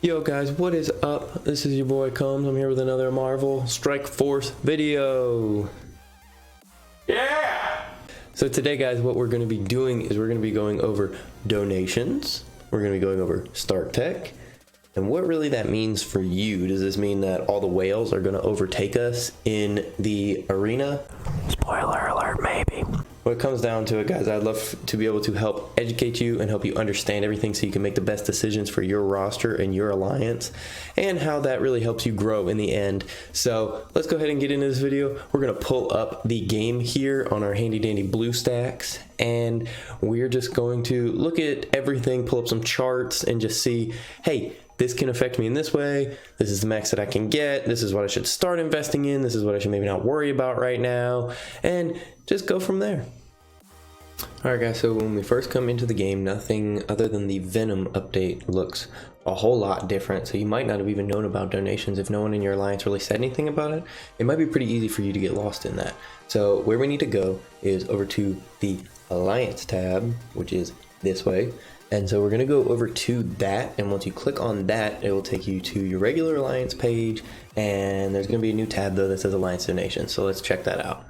Yo guys, what is up? This is your boy Combs. I'm here with another Marvel Strike Force video. Yeah! So today guys, what we're going to be doing is we're going to be going over donations. We're going to be going over Stark Tech. And what really that means for you. Does this mean that all the whales are going to overtake us in the arena? Spoiler alert, maybe. When it comes down to it, guys, I'd love to be able to help educate you and help you understand everything so you can make the best decisions for your roster and your alliance and how that really helps you grow in the end. So let's go ahead and get into this video. We're going to pull up the game here on our handy dandy BlueStacks, and we're just going to look at everything, pull up some charts, and just see, hey, this can affect me in this way. This is the max that I can get. This is what I should start investing in. This is what I should maybe not worry about right now. And just go from there. Alright guys, so when we first come into the game, nothing other than the Venom update looks a whole lot different. So you might not have even known about donations if no one in your alliance really said anything about it. It might be pretty easy for you to get lost in that. So where we need to go is over to the Alliance tab, which is this way. And so we're going to go over to that, and once you click on that, it will take you to your regular Alliance page, and there's going to be a new tab though that says Alliance Donations, so let's check that out.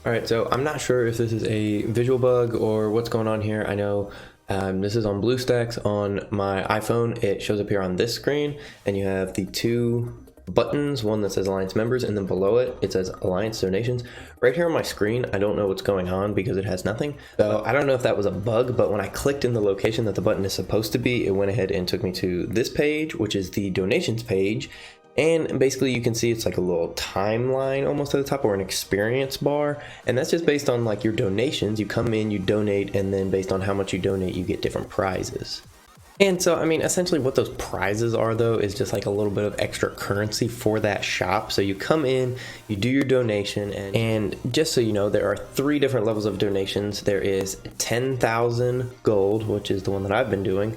Alright, so I'm not sure if this is a visual bug or what's going on here. I know this is on BlueStacks on my iPhone. It shows up here on this screen, and you have the two buttons, one that says Alliance Members, and then below it, it says Alliance Donations. Right here on my screen, I don't know what's going on because it has nothing. So I don't know if that was a bug, but when I clicked in the location that the button is supposed to be, it went ahead and took me to this page, which is the donations page. And basically you can see it's like a little timeline almost at the top, or an experience bar. And that's just based on like your donations. You come in, you donate, and then based on how much you donate, you get different prizes. And so, I mean, essentially what those prizes are, though, is just like a little bit of extra currency for that shop. So you come in, you do your donation, and just so you know, there are 3 different levels of donations. There is 10,000 gold, which is the one that I've been doing,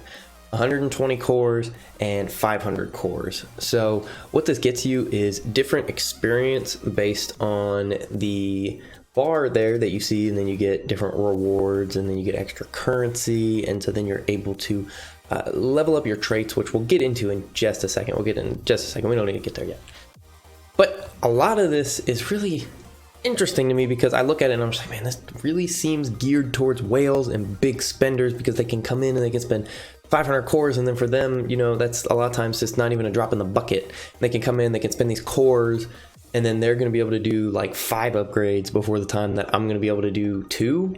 120 cores, and 500 cores. So what this gets you is different experience based on the bar there that you see, and then you get different rewards, and then you get extra currency, and so then you're able to level up your traits, which we'll get into in just a second. We don't need to get there yet. But a lot of this is really interesting to me because I look at it and I'm just like, man, this really seems geared towards whales and big spenders, because they can come in and they can spend 500 cores, and then for them, you know, that's a lot of times just not even a drop in the bucket. They can come in, they can spend these cores, and then they're going to be able to do like 5 upgrades before the time that I'm going to be able to do 2.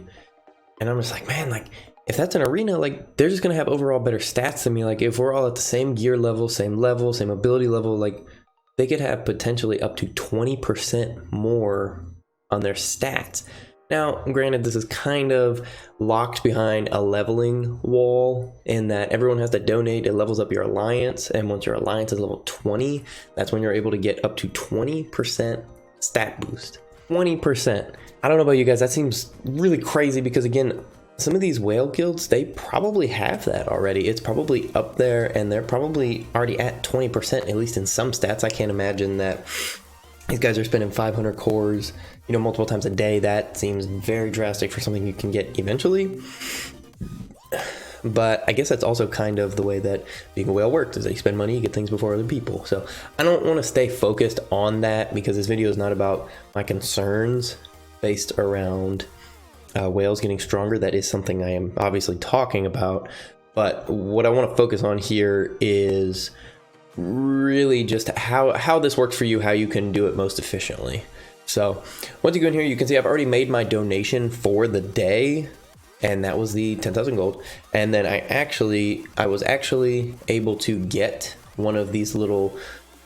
And I'm just like, man, like, if that's an arena, like, they're just going to have overall better stats than me. Like, if we're all at the same gear level, same ability level, like, they could have potentially up to 20% more on their stats. Now, granted, this is kind of locked behind a leveling wall in that everyone has to donate. It levels up your alliance, and once your alliance is level 20, that's when you're able to get up to 20% stat boost. 20%. I don't know about you guys, that seems really crazy because, again, some of these whale guilds, they probably have that already. It's probably up there, and they're probably already at 20%, at least in some stats. I can't imagine that these guys are spending 500 cores, you know, multiple times a day. That seems very drastic for something you can get eventually. But I guess that's also kind of the way that being a whale works, is that you spend money, you get things before other people. So I don't want to stay focused on that because this video is not about my concerns based around whales getting stronger. That is something I am obviously talking about, but what I want to focus on here is really just how this works for you, how you can do it most efficiently. So once you go in here, you can see I've already made my donation for the day, and that was the 10,000 gold. And then I was actually able to get one of these little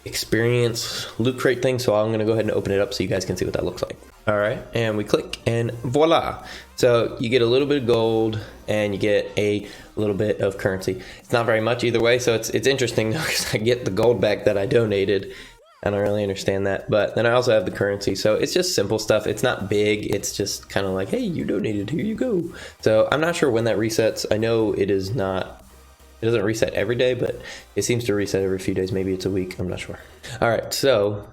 experience loot crate things, so I'm going to go ahead and open it up so you guys can see what that looks like. All right, and we click, and voila. So you get a little bit of gold, and you get a little bit of currency. It's not very much either way, so it's interesting because I get the gold back that I donated. I don't really understand that, but then I also have the currency. So it's just simple stuff. It's not big. It's just kind of like, hey, you donated, here you go. So I'm not sure when that resets. I know it doesn't reset every day, but it seems to reset every few days. Maybe it's a week, I'm not sure. All right, so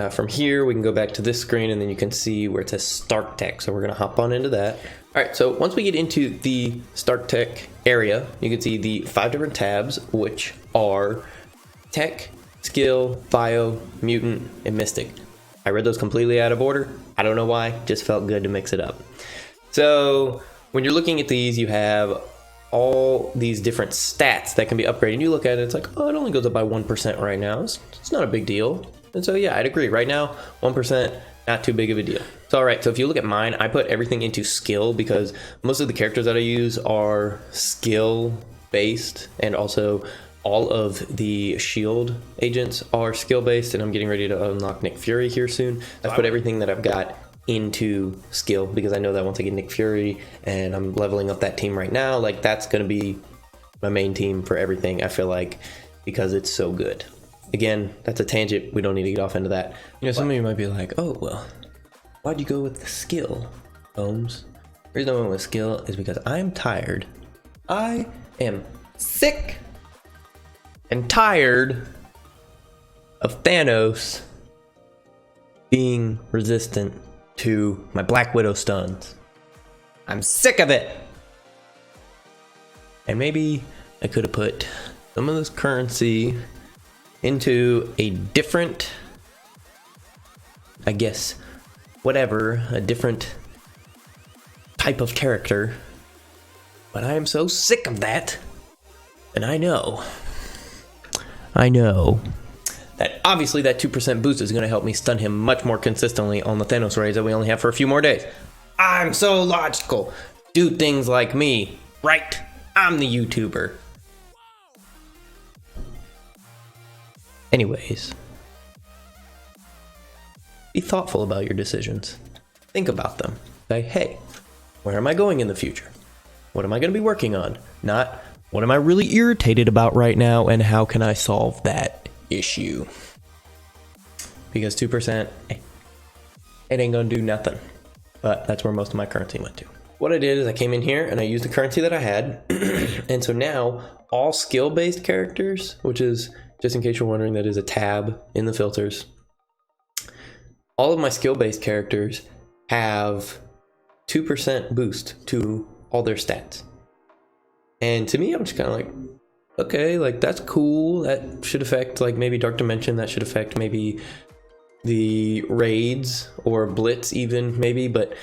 from here, we can go back to this screen, and then you can see where it says Stark Tech. So we're going to hop on into that. All right, so once we get into the Stark Tech area, you can see the 5 different tabs, which are Tech, Skill, Bio, Mutant, and Mystic. I read those completely out of order. I don't know why, just felt good to mix it up. So when you're looking at these, you have all these different stats that can be upgraded. And you look at it, it's like, oh, it only goes up by 1% right now. It's not a big deal. And so yeah, I'd agree. Right now, 1%, not too big of a deal. So all right, so if you look at mine, I put everything into skill because most of the characters that I use are skill based, and also all of the shield agents are skill based, and I'm getting ready to unlock Nick Fury here soon. I've put everything that I've got into skill because I know that once I get Nick Fury and I'm leveling up that team right now, like that's going to be my main team for everything, I feel like, because it's so good. Again, that's a tangent. We don't need to get off into that. You know, some of you might be like, oh, well, why'd you go with the skill, Holmes? The reason I went with skill is because I'm tired. I am sick and tired of Thanos being resistant to my Black Widow stuns. I'm sick of it. And maybe I could have put some of this currency into a different, I guess, whatever, a different type of character. But I am so sick of that. And I know that obviously that 2% boost is going to help me stun him much more consistently on the Thanos raids that we only have for a few more days. I'm so logical. Do things like me, right? I'm the YouTuber. Anyways, be thoughtful about your decisions. Think about them. Say, hey, where am I going in the future? What am I going to be working on? Not, what am I really irritated about right now and how can I solve that issue? Because 2%, it ain't going to do nothing. But that's where most of my currency went to. What I did is I came in here and I used the currency that I had. And so now all skill-based characters, which is, just in case you're wondering, that is a tab in the filters. All of my skill-based characters have 2% boost to all their stats. And to me, I'm just kind of like, okay, like that's cool. That should affect like maybe Dark Dimension. That should affect maybe the raids or Blitz even maybe. But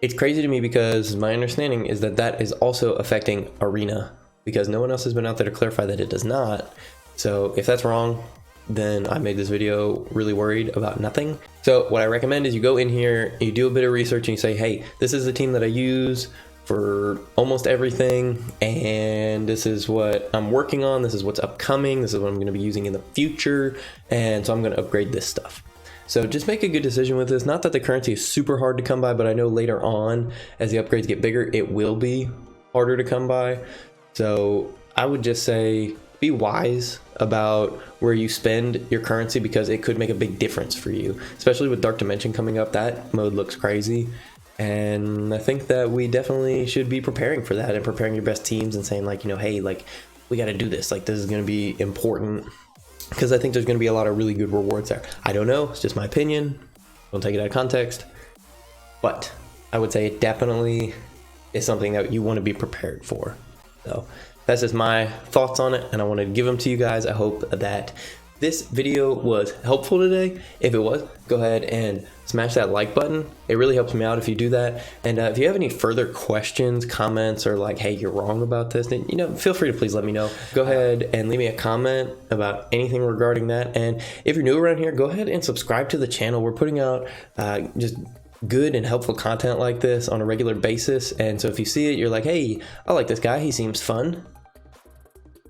it's crazy to me because my understanding is that that is also affecting Arena, because no one else has been out there to clarify that it does not. So if that's wrong, then I made this video really worried about nothing. So what I recommend is you go in here, you do a bit of research, and you say, hey, this is the team that I use for almost everything, and this is what I'm working on, this is what's upcoming, this is what I'm going to be using in the future, and so I'm going to upgrade this stuff. So just make a good decision with this. Not that the currency is super hard to come by, but I know later on, as the upgrades get bigger, it will be harder to come by. So I would just say, be wise about where you spend your currency, because it could make a big difference for you, especially with Dark Dimension coming up. That mode looks crazy, and I think that we definitely should be preparing for that and preparing your best teams and saying like, you know, hey, like we got to do this, like this is going to be important, because I think there's going to be a lot of really good rewards there. I don't know, it's just my opinion, don't take it out of context, but I would say it definitely is something that you want to be prepared for. So that's just my thoughts on it, and I wanted to give them to you guys. I hope that this video was helpful today. If it was, go ahead and smash that like button. It really helps me out if you do that. And if you have any further questions, comments, or like, hey, you're wrong about this, then, you know, feel free to please let me know. Go ahead and leave me a comment about anything regarding that. And if you're new around here, go ahead and subscribe to the channel. We're putting out just good and helpful content like this on a regular basis. And so if you see it, you're like, hey, I like this guy, he seems fun.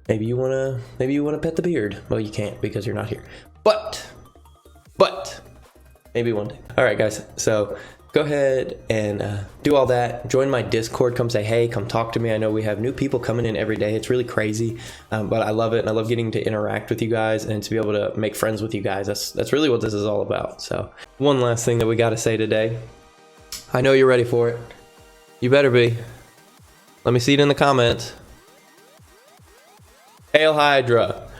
Maybe you wanna pet the beard. Well, you can't because you're not here. But maybe one day. All right, guys. So go ahead and do all that. Join my Discord. Come say hey. Come talk to me. I know we have new people coming in every day. It's really crazy, but I love it, and I love getting to interact with you guys and to be able to make friends with you guys. That's really what this is all about. So one last thing that we got to say today. I know you're ready for it. You better be. Let me see it in the comments. Hail Hydra.